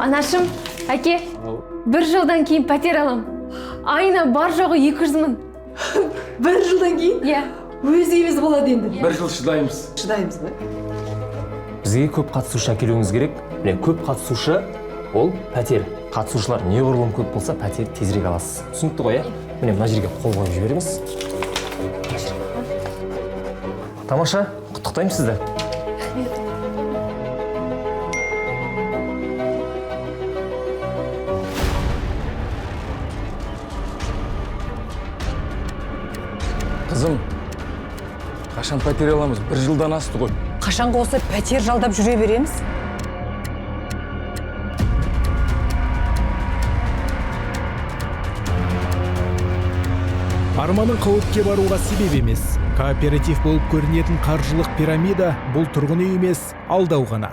Анашым, әке, бір жылдан кейін пәтер алам. Айына бар жоғы 200 мың. Бір жылдан кейін? Иә. Өз үйіміз болады енді. Бір жыл шыдаймыз. Шыдаймыз ба? Бізге көп қатысушы әкелуіңіз керек. Міне көп қатысушы ол пәтер. Қатысушылар неғұрлым көп болса, пәтер тезірек аласыз. Түсінікті ғой, міне мына жерге қол қойып жіберіңіз. Тамаша, құттықтаймын сізді. Қызым, қашан пәтер аламыз? Бір жылдан асты ғой. Қашанғы осы пәтер жалдап жүре береміз? Арманың қауіпке баруға себеп емес. Кооператив болып көрінетін қаржылық пирамида бұл тұрғын үй емес, алдау ғана.